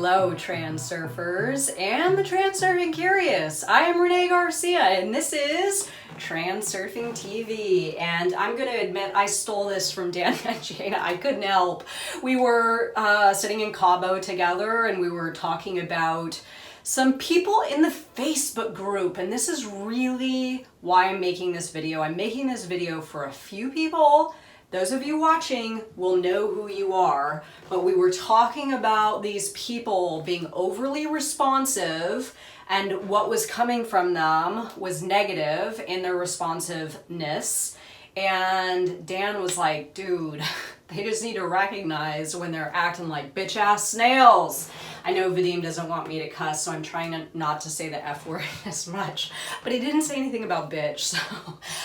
Hello, Transurfers and the Transurfing Curious. I am Renee Garcia and this is TransurfingTV, and I'm going to admit I stole this from Dan and Jana. I couldn't help. We were sitting in Cabo together and we were talking about some people in the Facebook group, and this is really why I'm making this video. I'm making this video for a few people. Those of you watching will know who you are, but we were talking about these people being overly responsive, and what was coming from them was negative in their responsiveness. And Dan was like, dude, they just need to recognize when they're acting like bitch-ass snails. I know Vadim doesn't want me to cuss, so I'm trying not to say the F word as much, but he didn't say anything about bitch, so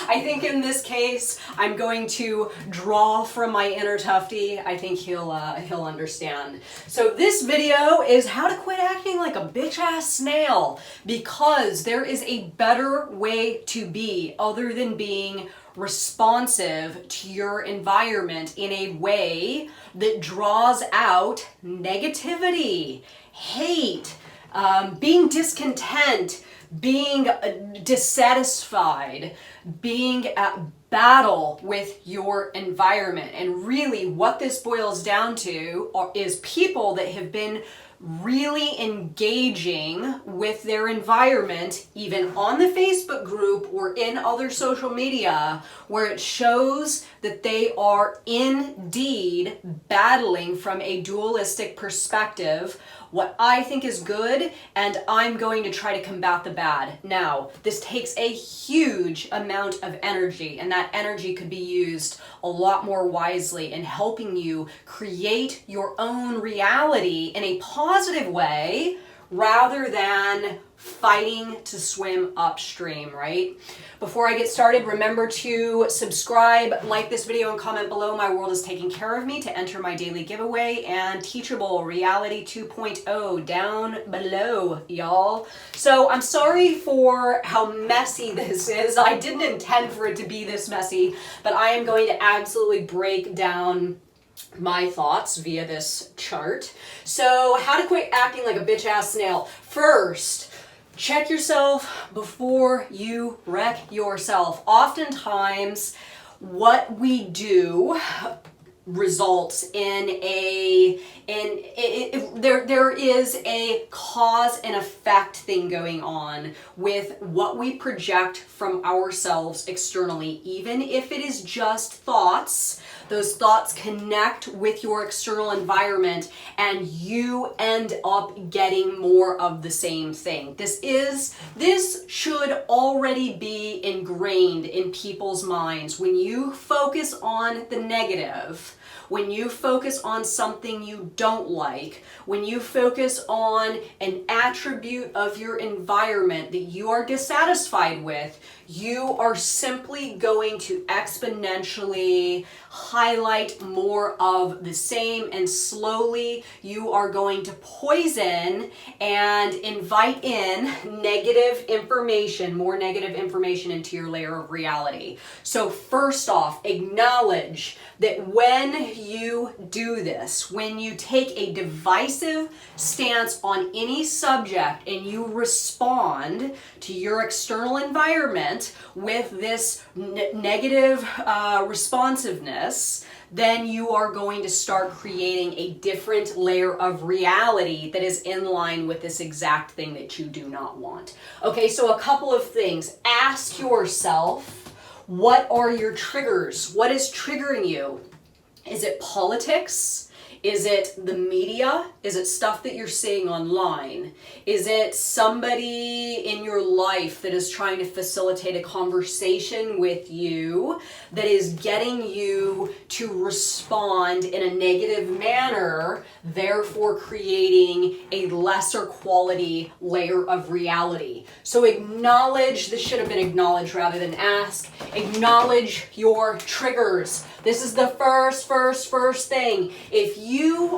I think in this case, I'm going to draw from my inner Tufty. I think he'll understand. So this video is how to quit acting like a bitch-ass snail, because there is a better way to be other than being responsive to your environment in a way that draws out negativity, hate, being discontent, being dissatisfied, being at battle with your environment. And really what this boils down to is people that have been really engaging with their environment, even on the Facebook group or in other social media, where it shows that they are indeed battling from a dualistic perspective what I think is good, and I'm going to try to combat the bad. Now, this takes a huge amount of energy, and that energy could be used a lot more wisely in helping you create your own reality in a positive way rather than fighting to swim upstream, right? Before I get started, remember to subscribe, like this video, and comment below. My world is taking care of me to enter my daily giveaway and Teachable Reality 2.0 down below, y'all. So I'm sorry for how messy this is. I didn't intend for it to be this messy, but I am going to absolutely break down my thoughts via this chart. So how to quit acting like a bitch-ass snail. First, check yourself before you wreck yourself. Oftentimes, what we do results in there is a cause and effect thing going on with what we project from ourselves externally. Even if it is just thoughts, those thoughts connect with your external environment and you end up getting more of the same thing. This should already be ingrained in people's minds. When you focus on the negative, when you focus on something you don't like, when you focus on an attribute of your environment that you are dissatisfied with, you are simply going to exponentially highlight more of the same, and slowly you are going to poison and invite in negative information, more negative information into your layer of reality. So first off, acknowledge that when you do this, when you take a divisive stance on any subject and you respond to your external environment with this negative responsiveness, then you are going to start creating a different layer of reality that is in line with this exact thing that you do not want. Okay, so a couple of things. Ask yourself, what are your triggers? What is triggering you? Is it politics? Is it the media? Is it stuff that you're seeing online? Is it somebody in your life that is trying to facilitate a conversation with you that is getting you to respond in a negative manner, therefore creating a lesser quality layer of reality? So acknowledge, this should have been acknowledged rather than ask, acknowledge your triggers. This is the first thing. If you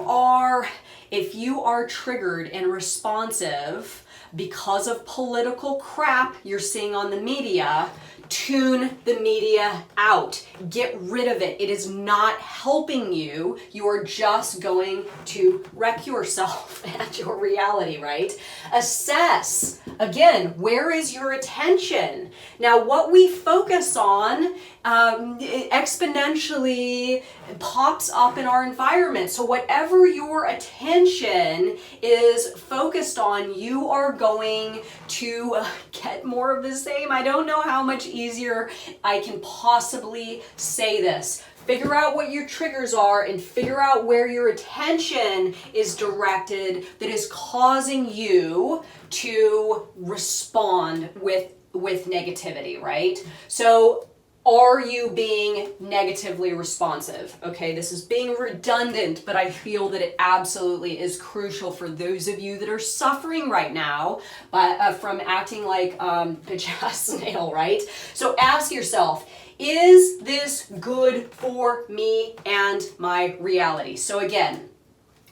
are triggered and responsive because of political crap you're seeing on the media, tune the media out. Get rid of it. It is not helping you. You are just going to wreck yourself and your reality, right? Assess, again, where is your attention? Now, what we focus on exponentially pops up in our environment. So whatever your attention is focused on, you are going to get more of the same. I don't know how much easier I can possibly say this. Figure out what your triggers are and figure out where your attention is directed that is causing you to respond with negativity, right? So are you being negatively responsive? Okay, this is being redundant, but I feel that it absolutely is crucial for those of you that are suffering right now from acting like a snail, right? So ask yourself, is this good for me and my reality? So again,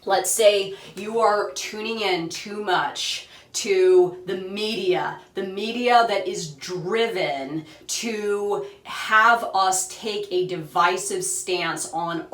let's say you are tuning in too much to the media that is driven to have us take a divisive stance on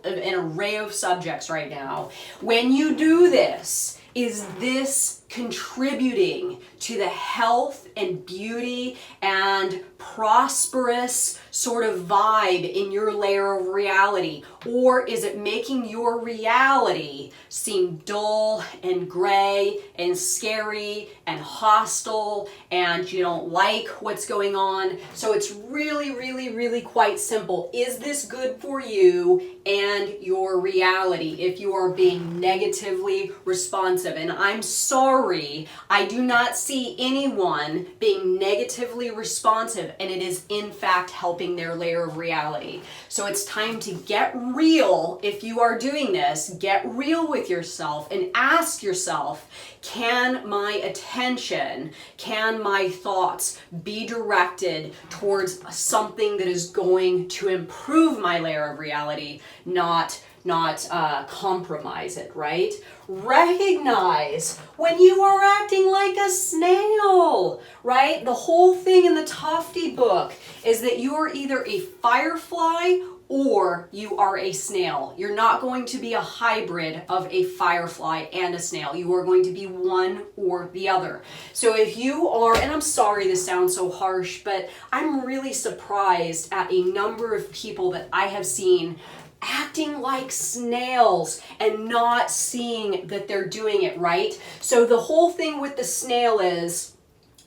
an array of subjects right now. When you do this, is this contributing to the health and beauty and prosperous sort of vibe in your layer of reality? Or is it making your reality seem dull and gray and scary and hostile and you don't like what's going on? So it's really, really, really quite simple. Is this good for you and your reality if you are being negatively responsive? And I'm sorry, I do not see anyone being negatively responsive, and it is in fact helping their layer of reality. So it's time to get real. If you are doing this, get real with yourself and ask yourself, can my attention, can my thoughts be directed towards something that is going to improve my layer of reality, not compromise it, right? Recognize when you are acting like a snail, right? The whole thing in the Tofty book is that you are either a firefly or you are a snail. You're not going to be a hybrid of a firefly and a snail. You are going to be one or the other. So if you are, and I'm sorry this sounds so harsh, but I'm really surprised at a number of people that I have seen acting like snails and not seeing that they're doing it right. So the whole thing with the snail is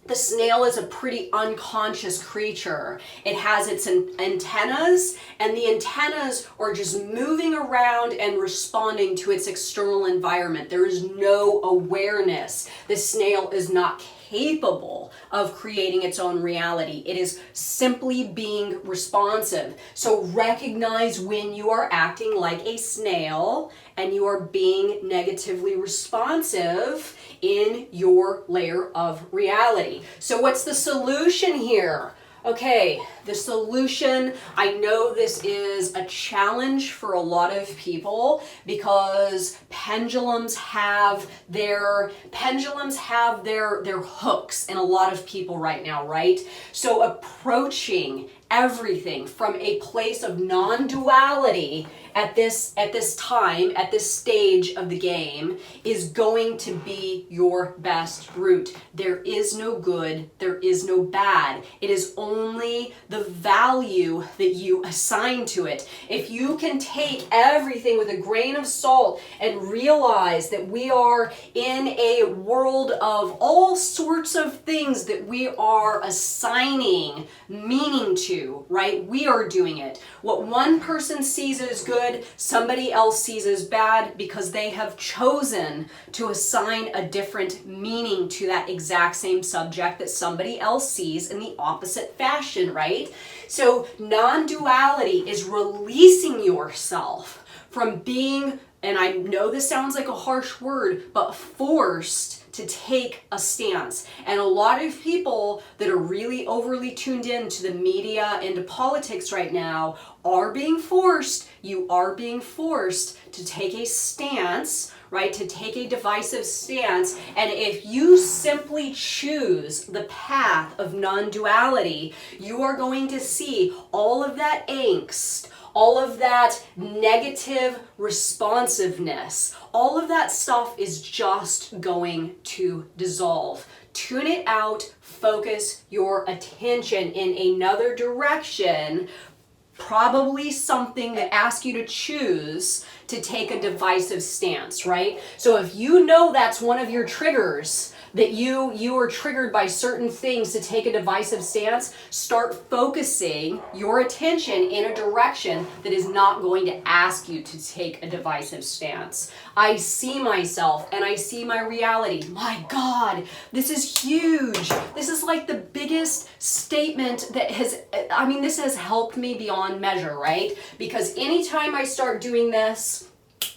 a pretty unconscious creature. It has its antennas, and the antennas are just moving around and responding to its external environment. There is no awareness. The snail is not capable of creating its own reality. It is simply being responsive. So recognize when you are acting like a snail and you are being negatively responsive in your layer of reality. So what's the solution here? Okay, the solution, I know this is a challenge for a lot of people because pendulums have their hooks in a lot of people right now, right? So approaching everything from a place of non-duality at this time, at this stage of the game, is going to be your best route. There is no good, there is no bad. It is only the value that you assign to it. If you can take everything with a grain of salt and realize that we are in a world of all sorts of things that we are assigning meaning to, right? We are doing it. What one person sees as good, somebody else sees as bad because they have chosen to assign a different meaning to that exact same subject that somebody else sees in the opposite fashion, right? So non-duality is releasing yourself from being, and I know this sounds like a harsh word, but forced to take a stance. And a lot of people that are really overly tuned in to the media and to politics right now are being forced, you are being forced to take a stance, right? To take a divisive stance. And if you simply choose the path of non-duality, you are going to see all of that angst, all of that negative responsiveness, all of that stuff is just going to dissolve. Tune it out, focus your attention in another direction, probably something that asks you to choose to take a divisive stance, right? So if you know that's one of your triggers, that you are triggered by certain things to take a divisive stance, start focusing your attention in a direction that is not going to ask you to take a divisive stance. I see myself and I see my reality. My God, this is huge. This is like the biggest statement that this has helped me beyond measure, right? Because anytime I start doing this,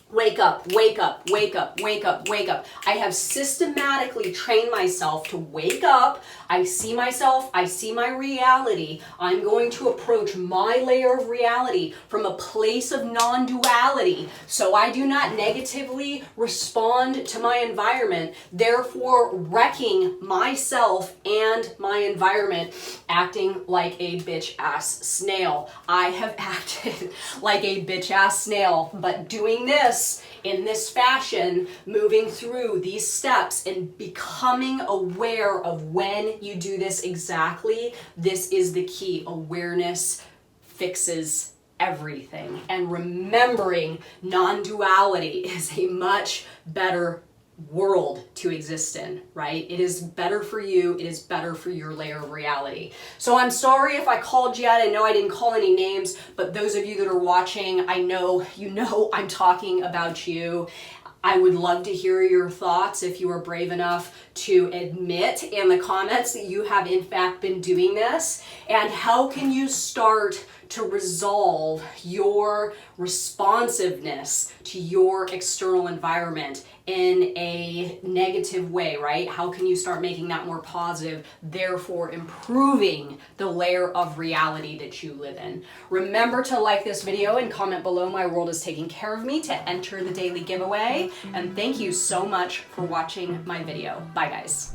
wake up, wake up, wake up, wake up, wake up. I have systematically trained myself to wake up. I see myself, I see my reality. I'm going to approach my layer of reality from a place of non-duality. So I do not negatively respond to my environment, therefore wrecking myself and my environment, acting like a bitch-ass snail. I have acted like a bitch-ass snail, but doing this in this fashion, moving through these steps and becoming aware of when you do this exactly, this is the key. Awareness fixes everything. And remembering non-duality is a much better world to exist in, right? It is better for you. It is better for your layer of reality. So I'm sorry if I called you out. I know I didn't call any names, but those of you that are watching, I know you know I'm talking about you. I would love to hear your thoughts if you are brave enough to admit in the comments that you have in fact been doing this. And how can you start to resolve your responsiveness to your external environment in a negative way, right? How can you start making that more positive, therefore improving the layer of reality that you live in? Remember to like this video and comment below. My world is taking care of me to enter the daily giveaway. And thank you so much for watching my video. Bye guys.